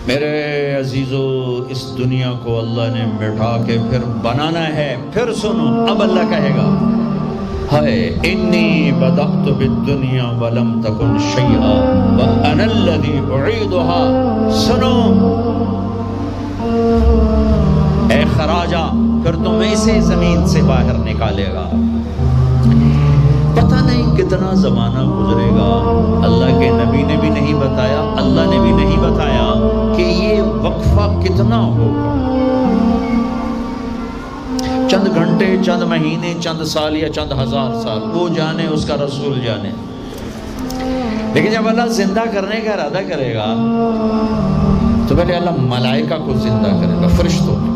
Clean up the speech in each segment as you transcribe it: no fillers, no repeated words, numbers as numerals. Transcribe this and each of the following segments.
میرے عزیزو، اس دنیا کو اللہ نے مٹا کے پھر بنانا ہے. پھر سنو، اب اللہ کہے گا ہائے انی بدأت بالدنیا ولم تکن شیئا وانا الذی اعیدها. سنو اے خراجہ، پھر تم اسے زمین سے باہر نکالے گا. پتہ نہیں کتنا زمانہ گزرے گا، اللہ کے نبی نے بھی نہیں بتایا، اللہ نے بھی نہیں بتایا کہ یہ وقفہ کتنا ہوگا. چند گھنٹے، چند مہینے، چند سال یا چند ہزار سال، وہ جانے، اس کا رسول جانے. لیکن جب اللہ زندہ کرنے کا ارادہ کرے گا تو پہلے اللہ ملائکہ کو زندہ کرے گا، فرشتوں کو.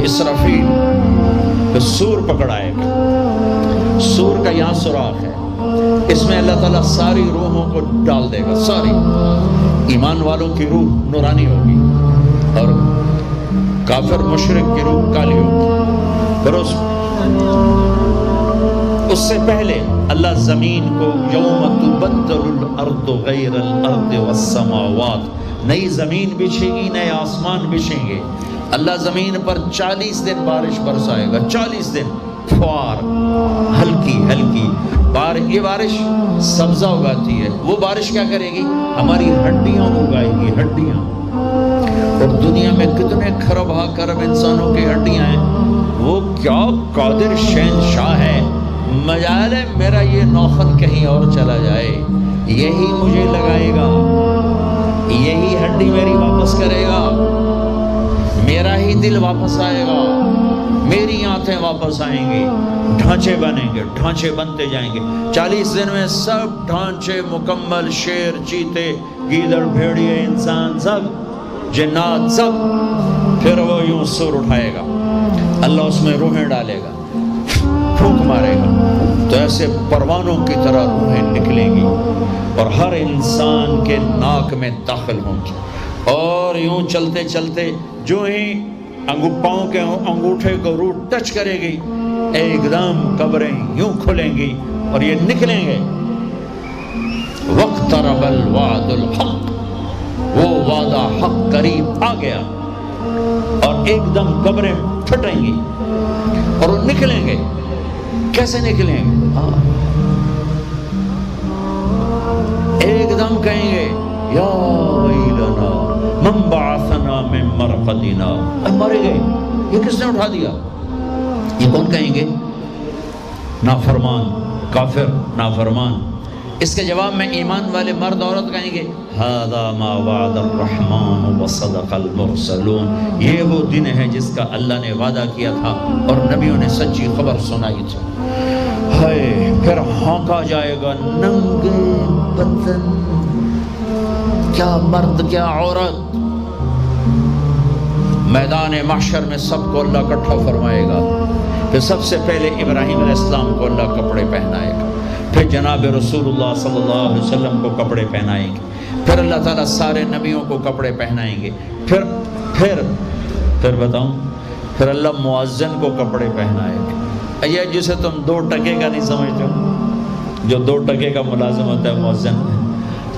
اسرافیل پھر سور پکڑائے گا. سور کا یہاں سوراخ ہے، اس میں اللہ تعالیٰ ساری روحوں کو ڈال دے گا. ساری ایمان والوں کی روح نورانی ہوگی اور کافر مشرک کی روح کالی ہوگی. پھر اس سے پہلے اللہ زمین کو یوم تبدل الارض غیر الارض والسماوات، نئی زمین بچھے گی، نئے آسمان بچھیں گے. اللہ زمین پر 40 دن بارش برسائے گا. 40 دن فوار، ہلکی ہلکی یہ بارش سبزہ اگاتی ہے. وہ بارش کیا کرے گی؟ ہماری ہڈیاں اگائے گی، ہڈیاں. اور دنیا میں کتنے کھرب ہا کرب انسانوں کی ہڈیاں ہیں. وہ کیا قادر شہنشاہ ہے. مجال ہے میرا یہ نوخن کہیں اور چلا جائے، یہی مجھے لگائے گا، یہی ہڈی میری واپس کرے گا، میرا ہی دل واپس آئے گا، میری آنتیں واپس آئیں گی. ڈھانچے بنیں گے، ڈھانچے بنتے جائیں گے. 40 دن میں سب ڈھانچے مکمل، شیر، چیتے، گیدڑ، بھیڑیے، انسان، سب جنات، سب. پھر وہ یوں سور اٹھائے گا، اللہ اس میں روحیں ڈالے گا، پھونک مارے گا تو ایسے پروانوں کی طرح روحیں نکلیں گی اور ہر انسان کے ناک میں داخل ہوں گی. اور یوں چلتے چلتے جو ہی پاؤں کے انگوٹھے کو روح ٹچ کرے گی، ایک دم قبریں یوں کھلیں گی اور یہ نکلیں گے. وَاقْتَرَبَ الْوَعْدُ الْحَقُّ، وہ وعدہ حق قریب آ گیا. اور ایک دم قبریں پھٹیں گی اور وہ نکلیں گے. کیسے نکلیں گے؟ ایک دم کہیں گے یا ویلنا من بعثنا من مرقدنا. مر گئے، یہ کس نے اٹھا دیا؟ یہ کون کہیں گے؟ نافرمان، کافر، نافرمان. اس کے جواب میں ایمان والے مرد عورت کہیں گے ھذا ما وعد الرحمن وصدق المرسلون. یہ وہ دن ہے جس کا اللہ نے وعدہ کیا تھا اور نبیوں نے سچی خبر سنائی تھی. ہائے پھر ہونکا جائے گا، ننگے بدن، کیا مرد کیا عورت. میدان محشر میں سب کو اللہ اکٹھا فرمائے گا. پھر سب سے پہلے ابراہیم علیہ السلام کو اللہ کپڑے پہنائے گا، پھر جناب رسول اللہ صلی اللہ علیہ وسلم کو کپڑے پہنائیں گے، پھر اللہ تعالیٰ سارے نبیوں کو کپڑے پہنائیں گے. پھر بتاؤں، پھر اللہ مؤذن کو کپڑے پہنائے گا. یہ جسے تم 2 ٹکے کا نہیں سمجھتے ہو، جو 2 ٹکے کا ملازم ہوتا ہے مؤذن،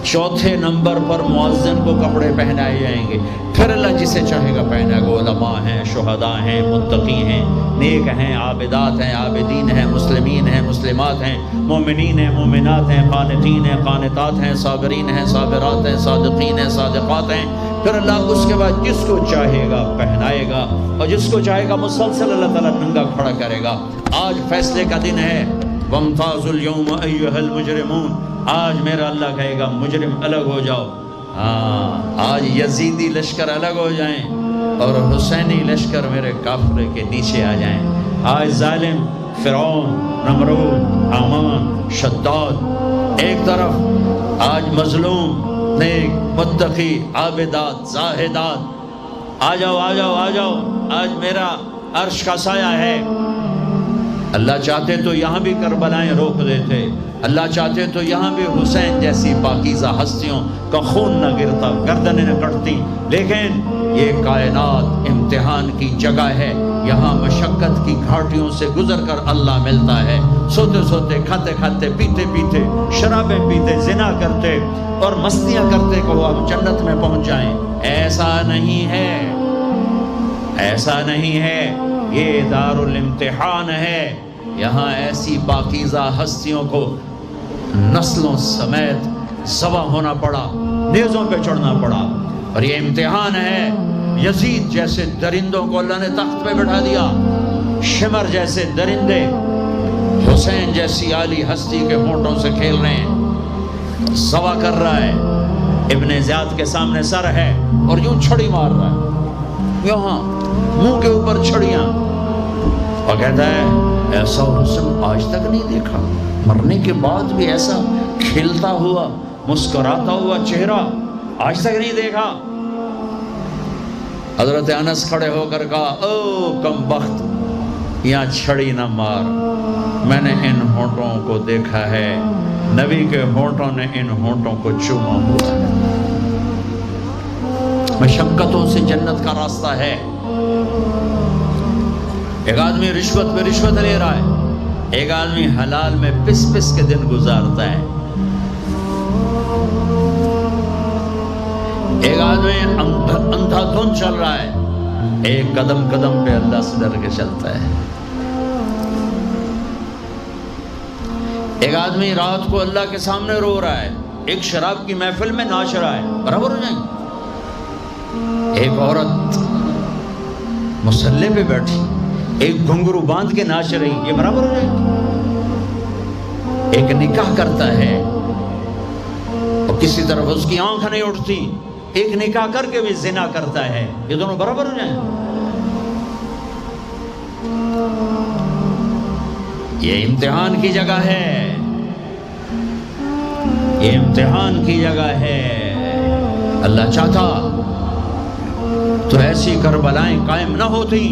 4تھے نمبر پر مؤذن کو کپڑے پہنائے جائیں گے. پھر اللہ جسے چاہے گا پہنائے گا. علماء ہیں، شہداء ہیں، متقی ہیں، نیک ہیں، عابدات ہیں، عابدین ہیں، مسلمین ہیں، مسلمات ہیں، مومنین ہیں، مومنات ہیں، قانتین ہیں، قانتات ہیں، صابرین ہیں، صابرات ہیں، صادقین ہیں، صادقات ہیں. پھر اللہ اس کے بعد جس کو چاہے گا پہنائے گا اور جس کو چاہے گا مسلسل اللہ تعالیٰ ننگا کھڑا کرے گا. آج فیصلے کا دن ہے. وَامْتَازُوا الْيَوْمَ أَيُّهَا الْمُجْرِمُونَ. آج میرا اللہ کہے گا مجرم الگ ہو جاؤ. آج یزیدی لشکر الگ ہو جائیں اور حسینی لشکر میرے کافر کے نیچے آ جائیں. آج ظالم فرعون، نمرود، حامان، شداد ایک طرف، آج مظلوم، نیک، متقی، عابدات، زاہدات. آ جاؤ آ جاؤ آ جاؤ، آج میرا عرش کا سایہ ہے. اللہ چاہتے تو یہاں بھی کربلائیں روک دیتے، اللہ چاہتے تو یہاں بھی حسین جیسی پاکیزہ ہستیوں کا خون نہ گرتا، گردنیں نہ کٹتی. لیکن یہ کائنات امتحان کی جگہ ہے. یہاں مشقت کی گھاٹیوں سے گزر کر اللہ ملتا ہے. سوتے سوتے، کھاتے کھاتے، پیتے پیتے، شرابیں پیتے، زنا کرتے اور مستیاں کرتے کہ وہ ہم جنت میں پہنچ جائیں. ایسا نہیں ہے، ایسا نہیں ہے. یہ دار الامتحان ہے. یہاں ایسی پاکیزہ ہستیوں کو نسلوں سمیت ذبح ہونا پڑا، نیزوں پہ چڑھنا پڑا. اور یہ امتحان ہے. یزید جیسے درندوں کو اللہ نے تخت پہ بٹھا دیا، شمر جیسے درندے حسین جیسی عالی ہستی کے ہونٹوں سے کھیل رہے ہیں، ذبح کر رہا ہے. ابن زیاد کے سامنے سر ہے اور یوں چھڑی مار رہا ہے، یہاں منہ کے اوپر چھڑیاں، اور کہتا ہے ایسا حسن آج تک نہیں دیکھا. مرنے کے بعد بھی ایسا کھلتا ہوا، مسکراتا ہوا چہرہ آج تک نہیں دیکھا. حضرت انس کھڑے ہو کر کہا او کم بخت، یہاں چھڑی نہ مار، میں نے ان ہونٹوں کو دیکھا ہے، نبی کے ہونٹوں نے ان ہونٹوں کو چوما ہوا ہے. مشقتوں سے جنت کا راستہ ہے. ایک آدمی رشوت پہ رشوت لے رہا ہے، ایک آدمی حلال میں پس پس کے دن گزارتا ہے، ایک آدمی اندھا دھن چل رہا ہے، ایک قدم قدم پہ اللہ سے ڈر کے چلتا ہے. ایک آدمی رات کو اللہ کے سامنے رو رہا ہے، ایک شراب کی محفل میں ناچ رہا ہے، برابر ہو جائیں گے. ایک عورت مصلی پہ بیٹھی، ایک گھنگرو باندھ کے ناچ رہی، یہ برابر ہو جائیں گے. ایک نکاح کرتا ہے اور کسی طرف اس کی آنکھ نہیں اٹھتی، ایک نکاح کر کے بھی زنا کرتا ہے، یہ دونوں برابر ہو جائیں. یہ امتحان کی جگہ ہے، یہ امتحان کی جگہ ہے. اللہ چاہتا تو ایسی کربلائیں قائم نہ ہوتی،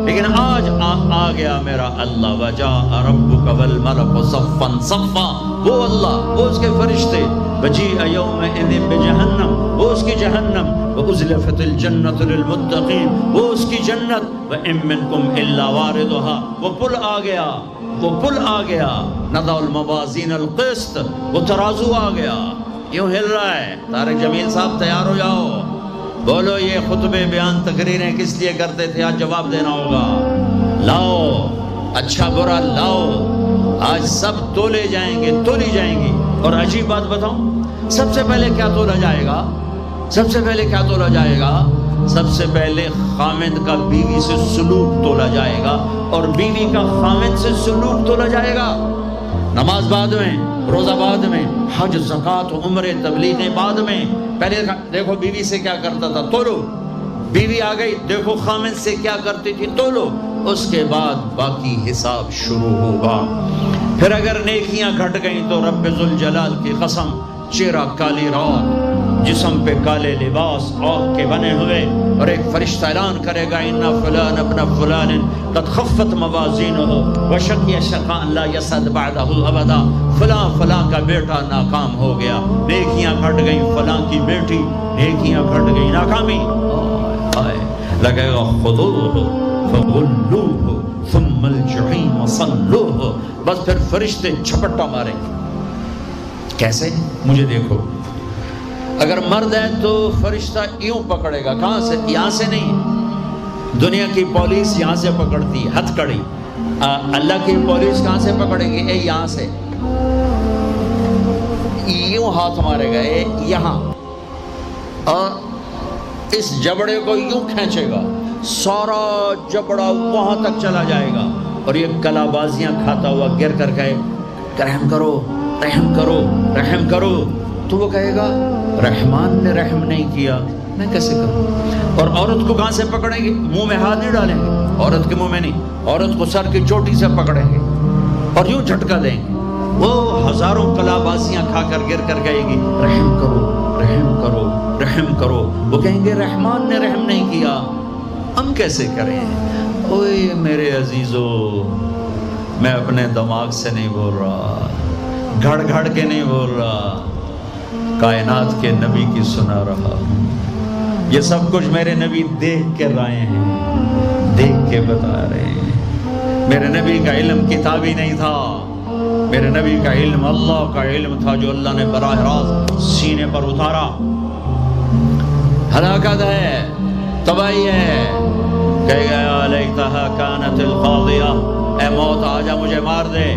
لیکن آج آ گیا میرا اللہ. وجاء ربک والملک صفا صفا، وہ اللہ، وہ اس کے فرشتے. وجیء یومئذ بجہنم، وہ اس کی جہنم. وازلفت الجنۃ للمتقین، وہ اس کی جنت. وان منکم الا واردها، وہ پل آ گیا، وہ پل آ گیا. نضع الموازین القسط، وہ ترازو آ گیا. یوں ہل رہا ہے. طارق جمیل صاحب تیار ہو جاؤ، بولو یہ خطبے بیان تقریریں کس لیے کرتے تھے؟ آج جواب دینا ہوگا. لاؤ اچھا برا لاؤ، آج سب تولے جائیں گے، تولی جائیں گی. اور عجیب بات بتاؤں، سب سے پہلے کیا تولا جائے گا؟ سب سے پہلے کیا تولا جائے گا؟ سب سے پہلے خامند کا بیوی سے سلوک تولا جائے گا، اور بیوی کا خامند سے سلوک تولا جائے گا. نماز بعد میں، روزہ بعد میں، حج زکوٰۃ عمرے تبلیغیں بعد میں. پہلے دیکھو بیوی سے کیا کرتا تھا، تولو. بیوی آ گئی، دیکھو خامند سے کیا کرتی تھی، تولو. اس کے بعد باقی حساب شروع ہوگا. پھر اگر نیکیاں گھٹ گئیں تو رب ذوالجلال کی قسم، چہرہ کالی رات، جسم پہ کالے لباس آگ کے بنے ہوئے، اور ایک فرشتہ اعلان کرے گا ان فلان ابن فلان قد خفت موازینہ وشقی شقاء لا یسعد بعدہ ابدا. فلاں فلاں کا بیٹا ناکام ہو گیا، نیکیاں گھٹ گئیں. فلاں کی بیٹی، نیکیاں گھٹ گئیں، ناکامی. لگے گا خذوہ فغلوہ ثم الجحیم صلوہ. بس پھر فرشتے چھپٹا ماریں گے. کیسے؟ مجھے دیکھو. اگر مرد ہے تو فرشتہ یوں پکڑے گا، کہاں سے؟ یہاں سے نہیں. دنیا کی پولیس یہاں سے پکڑتی، ہتھ کڑی. اللہ کی پولیس کہاں سے پکڑے گی؟ اے یہاں سے. یوں ہاتھ مارے گا، اے یہاں، اور اس جبڑے کو یوں کھینچے گا، سارا جبڑا وہاں تک چلا جائے گا. اور یہ کلا بازیاں کھاتا ہوا گر کر کہے رحم کرو، رحم کرو، رحم کرو. تو وہ کہے گا رحمان نے رحم نہیں کیا، میں کیسے کروں؟ اور عورت کو کہاں سے پکڑیں گے؟ منہ میں ہاتھ نہیں ڈالیں گے، عورت کے منہ میں نہیں، عورت کو سر کی چوٹی سے پکڑیں گے اور یوں جھٹکا دیں گے. وہ ہزاروں کلا بازیاں کھا کر گر کر کہے گی رحم کرو، رحم کرو، رحم کرو. وہ کہیں گے رحمان نے رحم نہیں کیا، ہم کیسے کریں؟ اوے میرے عزیزو، میں اپنے دماغ سے نہیں بول رہا، گھڑ گھڑ کے نہیں بول رہا، کائنات کے نبی کی سنا رہا ہوں. یہ سب کچھ میرے نبی دیکھ کے رائے ہیں، دیکھ کے بتا رہے ہیں۔ میرے نبی کا علم کتابی نہیں تھا، میرے نبی کا علم اللہ کا علم تھا جو اللہ نے براہ راست سینے پر اتارا۔ ہلاکت ہے، تباہی ہے، کہے گا یا لیتہا کانت القاضیہ، اے موت آجا مجھے مار دے،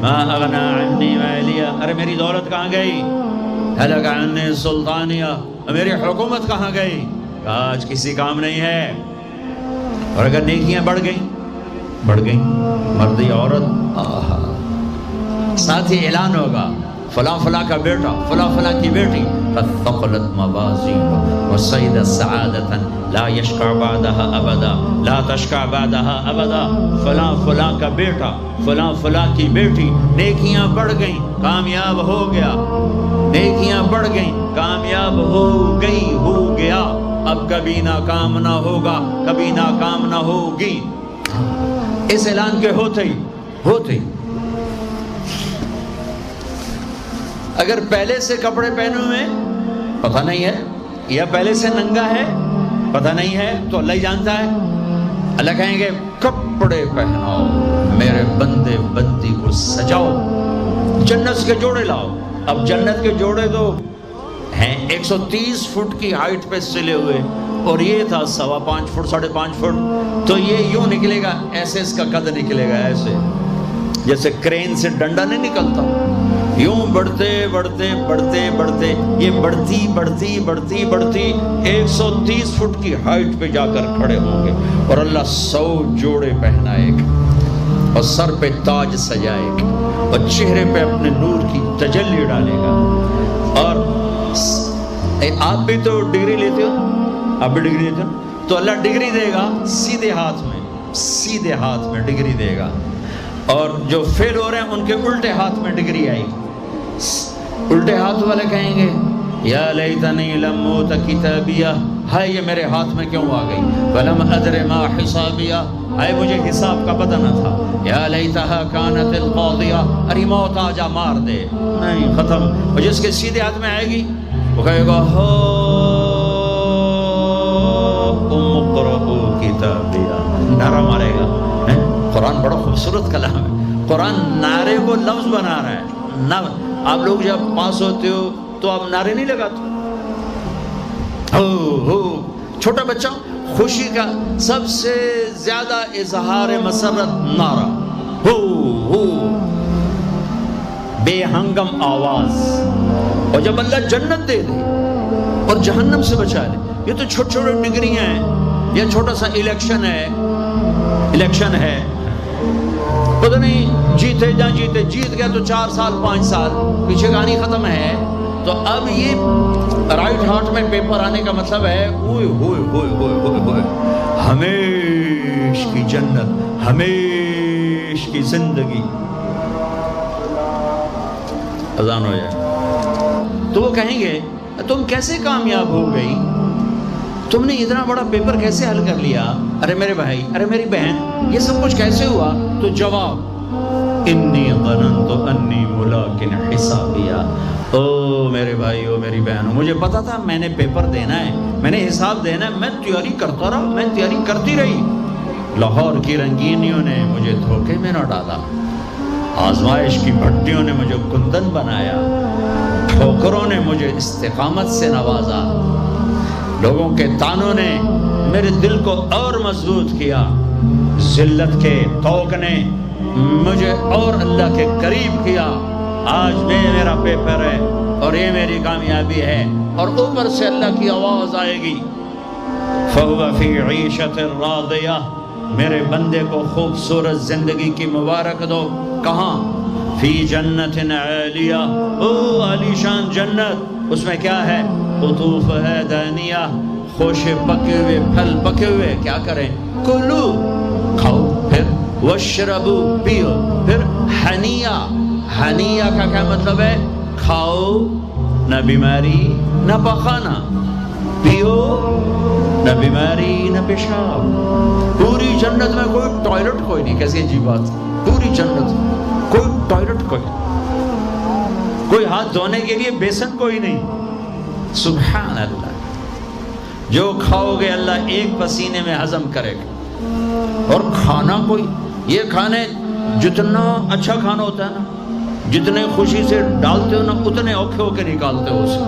ما اغنا عنی مالیہ، ارے میری دولت کہاں گئی، ہلک عنی سلطانیہ، میری حکومت کہاں گئی، آج کسی کام نہیں ہے۔ اور اگر نیکیاں بڑھ گئیں، مرد یا عورت، ساتھ ہی اعلان ہوگا فلاں فلاں کا بیٹا، فلاں فلاں کی بیٹی، قد ثقلت موازینہ وصعد سعادتا لا یشکع بعدها ابدا، لا تشکع بعدها ابدا، فلاں فلاں کا بیٹا، فلاں فلاں کی بیٹی، نیکیاں بڑھ گئیں، کامیاب ہو گیا، نیکیاں بڑھ گئیں، کامیاب ہو گئی، ہو گیا، اب کبھی ناکام نہ ہوگا، کبھی ناکام نہ ہوگی۔ اس اعلان کے ہوتے ہی اگر پہلے سے کپڑے پہنے ہوئے پتہ نہیں ہے، یا پہلے سے ننگا ہے پتہ نہیں ہے، تو اللہ ہی جانتا ہے۔ اللہ کہیں گے کپڑے پہناؤ، میرے بندے بندی کو سجاؤ، جنت کے جوڑے لاؤ۔ اب جنت کے جوڑے تو ہیں 130 فٹ کی ہائٹ پہ سلے ہوئے، اور یہ تھا 5.25 فٹ 5.5 فٹ، تو یہ یوں نکلے گا، ایسے اس کا قد نکلے گا، ایسے جیسے کرین سے ڈنڈا نہیں نکلتا، یوں بڑھتے بڑھتے بڑھتے بڑھتے یہ بڑھتی 130 فٹ کی ہائٹ پہ جا کر کھڑے ہوں گے، اور اللہ 100 جوڑے پہنائے گا، اور سر پہ تاج سجائے گا، اور چہرے پہ اپنے نور کی تجلی ڈالے گا۔ اور آپ بھی تو ڈگری لیتے ہو، آپ بھی ڈگری دیتے ہو، تو اللہ ڈگری دے گا سیدھے ہاتھ میں ڈگری دے گا، اور جو فیل ہو رہے ہیں ان کے الٹے ہاتھ میں ڈگری آئے گی۔ الٹے ہاتھ والے کہیں گے یا لیتنی لم اوت کتابیہ، ہائے یہ میرے ہاتھ میں کیوں آ گئی، ولم ادر ما حسابیہ، ہائے مجھے حساب کا پتہ نہ تھا، یا لیتہا کانت القاضیہ، ارے موت آجا مار دے، نہیں ختم۔ اور جس کے سیدھے ہاتھ میں آئے گی وہ کہے گا ہو اقرؤ کتابیہ، نعرہ مارے گا۔ قرآن بڑا خوبصورت کلام ہے، قرآن نعرے کو لفظ بنا رہا ہے۔ آپ لوگ جب پاس ہوتے ہو تو آپ نعرے نہیں لگاتے، ہو چھوٹا بچہ خوشی کا سب سے زیادہ اظہار مسرت نعرہ، ہو بے ہنگم آواز۔ اور جب اللہ جنت دے دے اور جہنم سے بچا لے، یہ تو چھوٹے چھوٹے ڈگریاں ہیں، یہ چھوٹا سا الیکشن ہے، پتہ نہیں جیتے جا جیتے، جیت گیا تو 4 سال 5 سال، پیچھے کہانی ختم ہے۔ تو اب یہ رائٹ ہارٹ میں پیپر آنے کا مطلب ہے اوئے ہوئے ہوئے ہوئے ہوئے ہوئے، ہمیش کی جنت، ہمیش کی زندگی۔ اذان ہو جائے تو وہ کہیں گے تم کیسے کامیاب ہو گئی، تم نے اتنا بڑا پیپر کیسے حل کر لیا، ارے میرے بھائی، ارے میری بہن، یہ سب کچھ کیسے ہوا؟ تو جواب انی ظننت انی ملاق حسابیہ، او میرے بھائی، او میری بہن، مجھے پتا تھا میں نے پیپر دینا ہے، میں نے حساب دینا ہے، میں تیاری کرتا رہا، میں تیاری کرتی رہی۔ لاہور کی رنگینیوں نے مجھے دھوکے میں نہ ڈالا، آزمائش کی بھٹیوں نے مجھے کندن بنایا، ٹھوکروں نے مجھے استقامت سے نوازا، لوگوں کے تانوں نے میرے دل کو اور مضبوط کیا، ذلت کے طوق نے مجھے اور اللہ کے قریب کیا۔ آج میں میرا پیپر ہے اور یہ میری کامیابی ہے، اور اوپر سے اللہ کی آواز آئے گی فَهُوَ فِي عِيشَةٍ رَاضِيَةٍ، میرے بندے کو خوبصورت زندگی کی مبارک دو۔ کہاں؟ فی جنت عالیہ، او عالی شان جنت، اس میں کیا ہے؟ قطوفها دانیہ، خوشے پکے ہوئے، پھل پکے ہوئے، کیا کریں؟ کلو، کھاؤ، پھر وشربو، پیو، پھر ہنیہ، ہنیہ کا کیا مطلب ہے؟ کھاؤ، نہ بیماری نہ پخانہ، پیو، نہ بیماری نہ پیشاب۔ پوری جنت میں کوئی ٹوائلٹ کوئی نہیں، کیسی عجیب بات، پوری جنت کوئی ٹوائلٹ کوئی ہاتھ دھونے کے لیے بیسن کوئی نہیں۔ سبحان اللہ، جو کھاؤ گے اللہ ایک پسینے میں ہضم کرے گا، اور کھانا کوئی یہ کھانے جتنا اچھا کھانا ہوتا ہے نا، جتنے خوشی سے ڈالتے ہو نا اتنے اوکھے ہو کے نکالتے ہو اسے،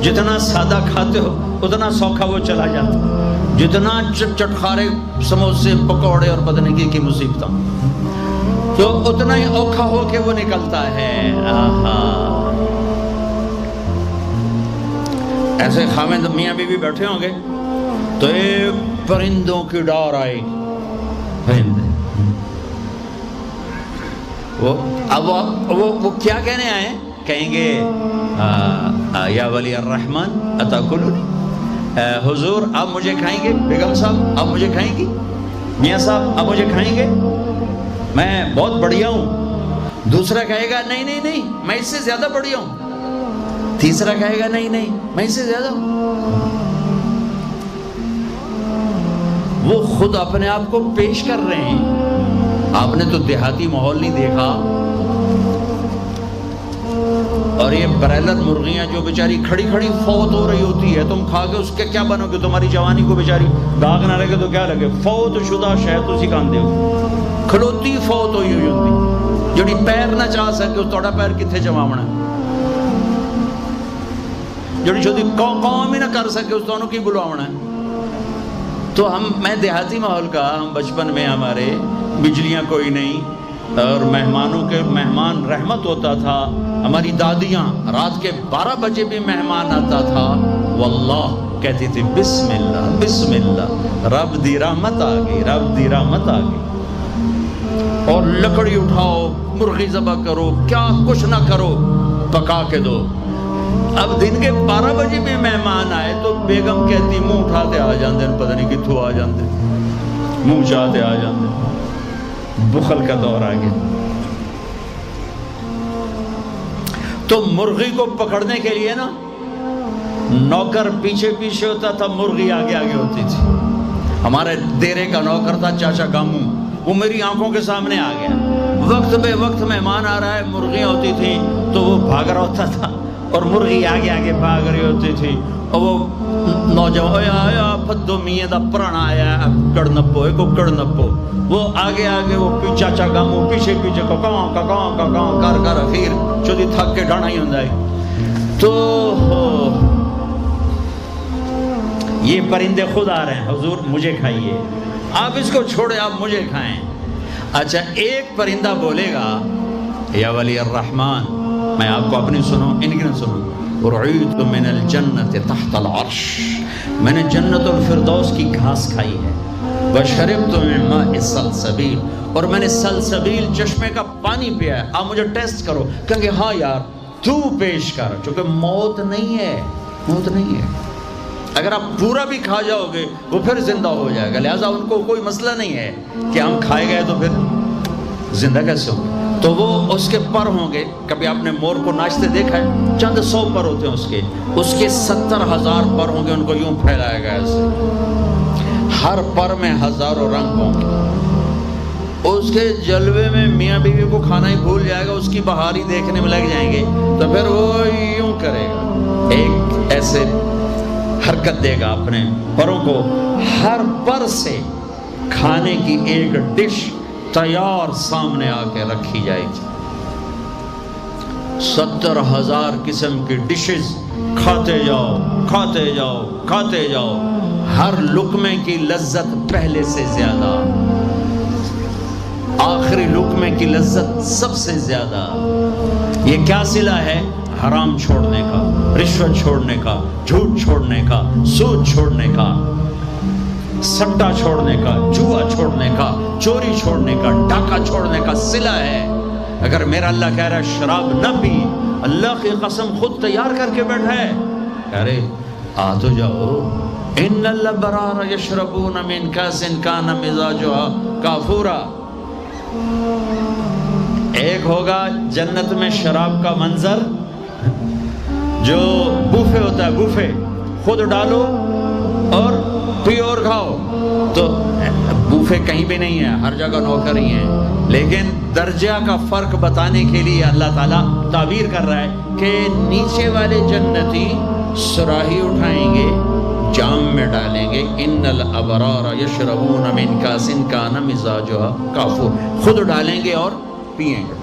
جتنا سادہ کھاتے ہو اتنا سوکھا وہ چلا جاتا، جتنا چٹخارے سموسے پکوڑے اور پتہ نہیں کی مصیبتیں تو اتنا ہی اوکھا ہو کے وہ نکلتا ہے۔ ایسے خامد میاں بیوی بیٹھے ہوں گے تو ایک پرندوں کی ڈار آئے، پرندے وہ کیا کہنے آئے؟ کہیں گے یا ولی الرحمن اتاکلونی، حضور آپ مجھے کھائیں گے؟ بیگم صاحب آپ مجھے کھائیں گی؟ میاں صاحب آپ مجھے کھائیں گے؟ میں بہت بڑھیا ہوں۔ دوسرا کہے گا نہیں نہیں نہیں میں اس سے زیادہ بڑھیا ہوں۔ تیسرا کہے گا نہیں نہیں میں اس سے زیادہ ہوں۔ وہ خود اپنے آپ کو پیش کر رہے ہیں۔ آپ نے تو دیہاتی ماحول نہیں دیکھا، اور یہ برائلر مرغیاں جو بیچاری کھڑی کھڑی فوت ہو رہی ہوتی ہے، تم کھا کے اس کے کیا بنو گے؟ تمہاری جوانی کو بیچاری داغ نہ لگے تو کیا لگے؟ فوت شدہ شہد اسی کاندے ہو، کھلوتی فوت ہوئی ہوئی ہوتی، جڑی پیر نہ چاہ سکے اس توڑا پیر کتنے جماونا، جڑی شدی قوم ہی نہ کر سکے اس دونوں کی بلواونا ہے۔ تو میں دیہاتی ماحول کا، ہم بچپن میں ہمارے بجلیاں کوئی نہیں اور مہمانوں کے مہمان رحمت ہوتا تھا۔ ہماری دادیاں رات کے 12 بجے بھی مہمان آتا تھا واللہ کہتی تھی بسم اللہ بسم اللہ، رب دی رحمت آ گئی، رب دی رحمت آ گئی۔ اور لکڑی اٹھاؤ، مرغی ذبح کرو، کیا کچھ نہ کرو، پکا کے دو۔ اب دن کے 12 بجے بھی مہمان آئے تو بیگم کہتی منہ اٹھاتے آ جاندے، پتہ نہیں کتھوں آ جاندے، منہ چاہتے آ جاندے۔ بخل کا دور آ گیا۔ تو مرغی کو پکڑنے کے لیے نا نوکر پیچھے پیچھے ہوتا تھا، مرغی آگے آگے ہوتی تھی۔ ہمارے دیرے کا نوکر تھا چاچا گامو، وہ میری آنکھوں کے سامنے آ گیا۔ وقت بے وقت مہمان آ رہا ہے، مرغیاں ہوتی تھیں تو وہ بھاگ رہا ہوتا تھا اور مرغی آگے آگے بھاگ رہی ہوتی تھی۔ اور وہ نوجوان آیا پھدو میاں دا پرانا آیا کڑ نپو ایک کڑ نپو، وہ آگے آگے وہ چاچا گامو پیچھے پیچھے ککاں ککاں ککاں کر کر اخیر چودی تھک کے ڈانا ہی ہوندا ہے۔ تو یہ پرندے خود آ رہے ہیں، حضور مجھے کھائیے، آپ اس کو چھوڑے آپ مجھے کھائیں۔ اچھا ایک پرندہ بولے گا یا ولی الرحمن، میں آپ کو اپنی سنوں ان کی نہ سنوں، رعیت من الجنت تحت العرش، میں نے جنت الفردوس کی گھاس کھائی ہے، وشربت من ماء السلسبیل، اور میں نے سلسبیل چشمے کا پانی پیا ہے۔ آپ مجھے ٹیسٹ کرو، کہیں گے ہاں یار تو پیش کر، چونکہ موت نہیں ہے، موت نہیں ہے۔ اگر آپ پورا بھی کھا جاؤ گے وہ پھر زندہ ہو جائے گا، لہٰذا ان کو کوئی مسئلہ نہیں ہے کہ ہم کھائے گئے تو پھر زندہ کیسے ہوں گے۔ تو وہ اس کے پر ہوں گے، کبھی آپ نے مور کو ناچتے دیکھا ہے؟ چند 100 پر ہوتے ہیں اس کے 70,000 پر ہوں گے، ان کو یوں پھیلایا گیا ایسے، ہر پر میں ہزاروں رنگ ہوں گے۔ اس کے جلوے میں میاں بیوی کو کھانا ہی بھول جائے گا، اس کی بہاری دیکھنے میں لگ جائیں گے، تو پھر وہ یوں کرے گا، ایک ایسے حرکت دے گا اپنے پروں کو، ہر پر سے کھانے کی ایک ڈش تیار سامنے آ کے رکھی جائے گی۔ 70,000 قسم کی ڈشز، کھاتے جاؤ کھاتے جاؤ کھاتے جاؤ، ہر لقمے کی لذت پہلے سے زیادہ، آخری لقمے کی لذت سب سے زیادہ۔ یہ کیا صلہ ہے؟ حرام چھوڑنے کا، رشوت چھوڑنے کا، جھوٹ چھوڑنے کا، سود چھوڑنے کا، سٹا چھوڑنے کا، جوا چھوڑنے کا، چوری چھوڑنے کا، ڈاکہ چھوڑنے کا صلہ ہے۔ اگر میرا اللہ کہہ رہا ہے شراب نہ پی، اللہ کی قسم خود تیار کر کے بیٹھا ہے، کہہ رہے آ تو جاؤ، ان الابرار یشربون من کاس کان مزاجها کافورا۔ ایک ہوگا جنت میں شراب کا منظر جو بوفے ہوتا ہے، بوفے خود ڈالو اور پیو اور کھاؤ۔ تو بوفے کہیں بھی نہیں ہے، ہر جگہ نوکر ہی ہیں، لیکن درجہ کا فرق بتانے کے لیے اللہ تعالیٰ تعبیر کر رہا ہے کہ نیچے والے جنتی سراہی اٹھائیں گے، جام میں ڈالیں گے. ان الابرار یشربون من کاس کان مزاجها کافور. خود ڈالیں گے اور پئیں گے.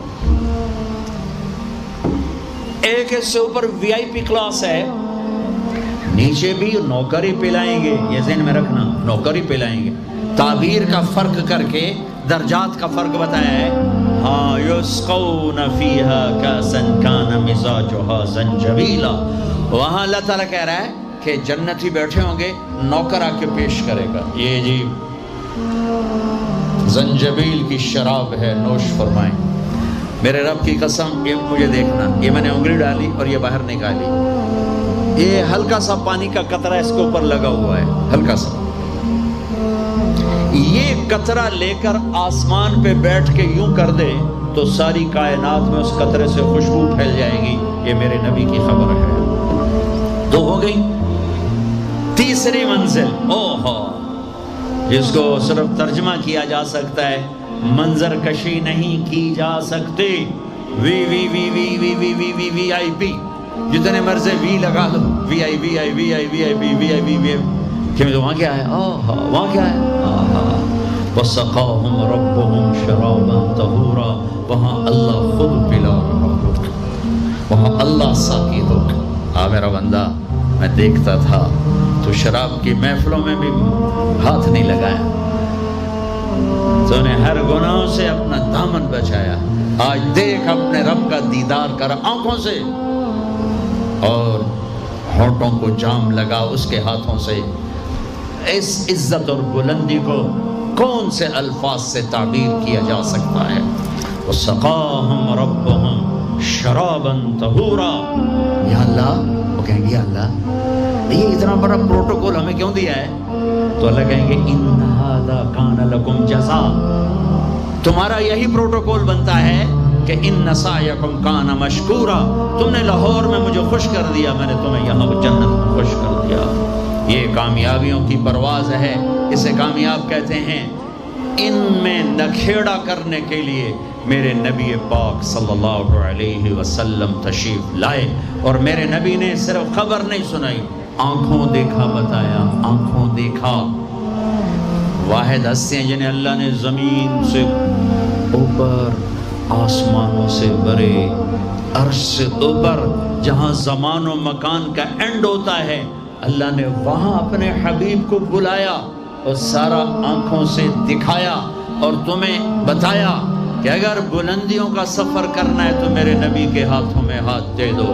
ایک اس سے اوپر وی آئی پی کلاس ہے, نیچے بھی نوکر ہی پلائیں گے. یہ ذہن میں رکھنا, نوکر ہی پلائیں گے. تعبیر کا فرق کر کے درجات کا فرق بتایا ہے. ہاں یسقون فیہا کاسا کان مزاجها زنجبیلا. وہاں اللہ تعالیٰ کہہ رہا ہے کہ جنتی بیٹھے ہوں گے, نوکر آ کے پیش کرے گا, یہ جی زنجبیل کی شراب ہے, نوش فرمائیں. میرے رب کی قسم, یہ مجھے دیکھنا, یہ میں نے انگلی ڈالی اور یہ باہر نکالی, یہ ہلکا سا پانی کا قطرہ اس کے اوپر لگا ہوا ہے, ہلکا سا. یہ قطرہ لے کر آسمان پہ بیٹھ کے یوں کر دے تو ساری کائنات میں اس قطرے سے خوشبو پھیل جائے گی. یہ میرے نبی کی خبر ہے. دو ہو گئی. تیسری منزل, اوہو, جس کو صرف ترجمہ کیا جا سکتا ہے, منظر کشی نہیں کی جا سکتی. وی وی وی وی وی وی وی وی وی آئی پی, جتنے مرضی وی لگا دو, وی آئی وی آئی وی آئی وی آئی وی وی آئی وی وی. کہ وہاں کیا ہے؟ وہاں کیا ہے؟ وَسَقَاهُمْ رَبُّهُمْ شَرَابًا طَهُورًا. وہاں اللہ خود پلا رہا ہوگا, وہاں اللہ ساقی ہوگا. میرا بندہ, میں دیکھتا تھا تو شراب کی محفلوں میں بھی ہاتھ نہیں لگایا, تو نے ہر گناہوں سے اپنا دامن بچایا. آج دیکھ اپنے رب کا دیدار کر آنکھوں سے, اور ہونٹوں کو جام لگا اس کے ہاتھوں سے. اس عزت اور بلندی کو کون سے الفاظ سے تعبیر کیا جا سکتا ہے؟ وَسَقَاهُمْ رَبُّهُمْ شَرَابًا طَهُورًا. یا اللہ, وہ کہیں گے یا اللہ یہ اتنا بڑا پروٹوکول ہمیں کیوں دیا ہے؟ تو اللہ کہیں گے ان ھذا کان لکم جزاء. تمہارا یہی پروٹوکول بنتا ہے کہ ان سعیکم کان مشکورا. تم نے لاہور میں مجھے خوش کر دیا, میں نے تمہیں یہاں جنت میں خوش کر دیا. یہ کامیابیوں کی پرواز ہے, اسے کامیاب کہتے ہیں. ان میں نکھیڑا کرنے کے لیے میرے نبی پاک صلی اللہ علیہ وسلم تشریف لائے, اور میرے نبی نے صرف خبر نہیں سنائی, آنکھوں دیکھا بتایا. آنکھوں دیکھا. واحد ہستیاں جنہیں اللہ نے زمین سے اوپر, آسمانوں سے برے, عرش سے اوپر, جہاں زمان و مکان کا اینڈ ہوتا ہے, اللہ نے وہاں اپنے حبیب کو بلایا اور سارا آنکھوں سے دکھایا اور تمہیں بتایا کہ اگر بلندیوں کا سفر کرنا ہے تو میرے نبی کے ہاتھوں میں ہاتھ دے دو,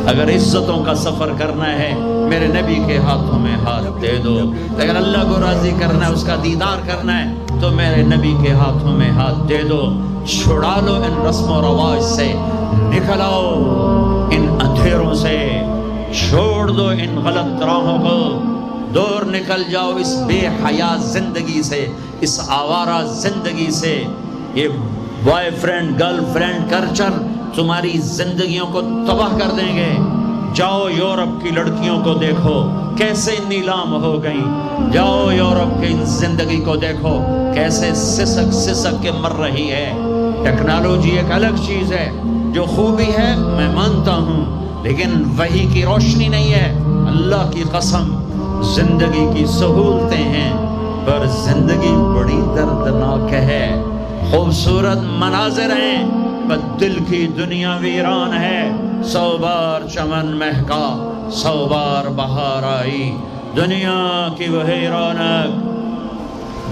اگر عزتوں کا سفر کرنا ہے میرے نبی کے ہاتھوں میں ہاتھ دے دو, اگر اللہ کو راضی کرنا ہے, اس کا دیدار کرنا ہے تو میرے نبی کے ہاتھوں میں ہاتھ دے دو. چھڑا لو ان رسم و رواج سے, نکل آؤ ان اندھیروں سے, چھوڑ دو ان غلط راہوں کو, دور نکل جاؤ اس بے حیا زندگی سے, اس آوارہ زندگی سے. یہ boy friend girl friend culture تمہاری زندگیوں کو تباہ کر دیں گے. جاؤ یورپ کی لڑکیوں کو دیکھو کیسے نیلام ہو گئیں, جاؤ یورپ کی زندگی کو دیکھو کیسے سسک سسک کے مر رہی ہے. ٹیکنالوجی ایک الگ چیز ہے, جو خوبی ہے میں مانتا ہوں, لیکن وحی کی روشنی نہیں ہے. اللہ کی قسم, زندگی کی سہولتیں ہیں پر زندگی بڑی دردناک ہے. خوبصورت مناظر ہیں پر دل کی دنیا ویران ہے. 100 بار چمن مہکا, 100 بار بہار آئی, دنیا کی وہی رونق,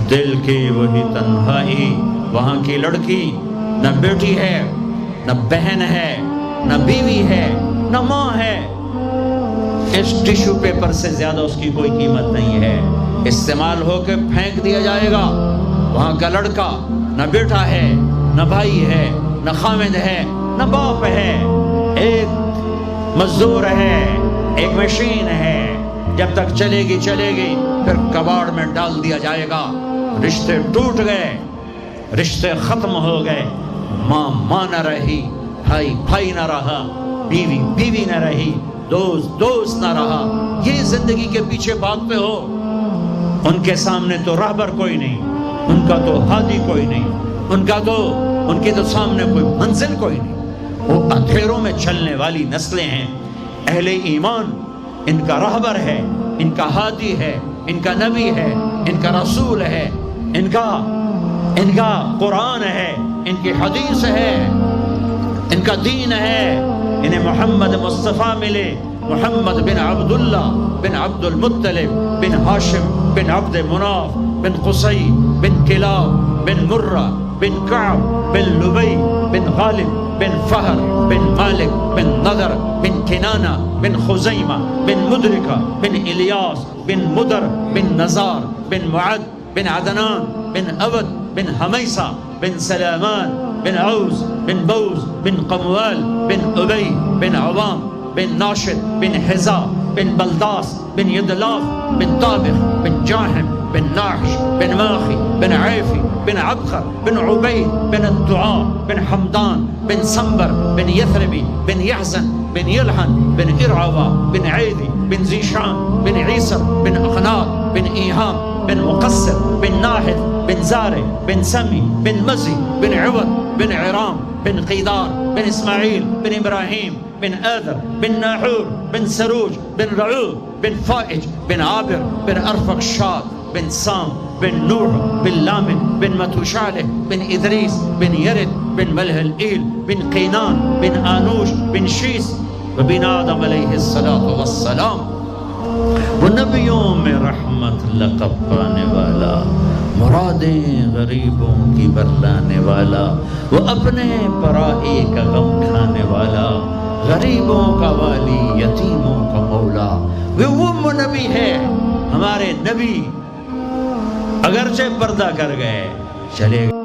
دل کی وہی تنہائی. وہاں کی لڑکی نہ بیٹی ہے, نہ بہن ہے, نہ بیوی ہے, نہ ماں ہے. اس ٹیشو پیپر سے زیادہ اس کی کوئی قیمت نہیں ہے, استعمال ہو کے پھینک دیا جائے گا. وہاں کا لڑکا نہ بیٹا ہے, نہ بھائی ہے, نہ خامد ہے, نہ باپ ہے, ایک مزدور ہے, ایک مشین ہے. جب تک چلے گی پھر کباڑ میں ڈال دیا جائے گا. رشتے ٹوٹ گئے, رشتے ختم ہو گئے. ماں ماں نہ رہی, بھائی بھائی نہ رہا, بیوی بیوی نہ رہی, دوست دوست نہ رہا. یہ زندگی کے پیچھے بھاگتے ہو. ان کے سامنے تو راہبر کوئی نہیں, ان کا تو ہادی کوئی نہیں, ان کے تو سامنے کوئی منزل کوئی نہیں. وہ اندھیروں میں چلنے والی نسلیں ہیں. اہل ایمان ان کا راہبر ہے, ان کا ہادی ہے، ان کا نبی ہے، ان کا رسول ہے، ان کا قرآن ہے، ان کی حدیث ہے، ان کا دین ہے۔ انہیں محمد مصطفیٰ ملے، محمد بن عبداللہ بن عبد المطلب بن ہاشم بن عبد مناف بن قصی بن کلاب بن مرہ بن کعب بن لبی بن غالب بن فہر بن مالک بن نضر بن کنانہ بن خزیمہ بن مدرکہ بن الیاس بن مدر بن نزار بن معد بن عدنان بن عبد بن حمیسہ بن سلامان بن عوز بن بوز بن قموال بن ابی بن عوام بن ناشد بن حزا بن بلداس بن يدلاف بن طابخ بن جاحم بن ناحش بن ماخي بن عيفي بن عبخر بن عبيد بن الدعاء بن حمدان بن سنبر بن يثربي بن يحزن بن يلحن بن إرعوى بن عيدي بن زيشان بن عيسر بن أخناط بن إيهام بن مقصر بن ناحث بن زارع بن سمي بن مزي بن عوض بن عرام بن قيدار بن إسماعيل بن إبراهيم بن آذر بن ناحور بن سروج بن رعوب بن فائج بن عابر بن أرفقشاد بن سام بن نوح بن لامن بن متوشالح بن إدريس بن يرد بن ملهلئيل بن قينان بن آنوش بن شيس وبن آدم عليه الصلاة والسلام۔ وہ نبیوں میں رحمت لقب پانے والا، مرادیں غریبوں کی برلانے والا، وہ اپنے پرائی کا غم کھانے والا، غریبوں کا والی، یتیموں کا مولا۔ وہ نبی ہے ہمارے نبی، اگرچہ پردہ کر گئے چلے گئے۔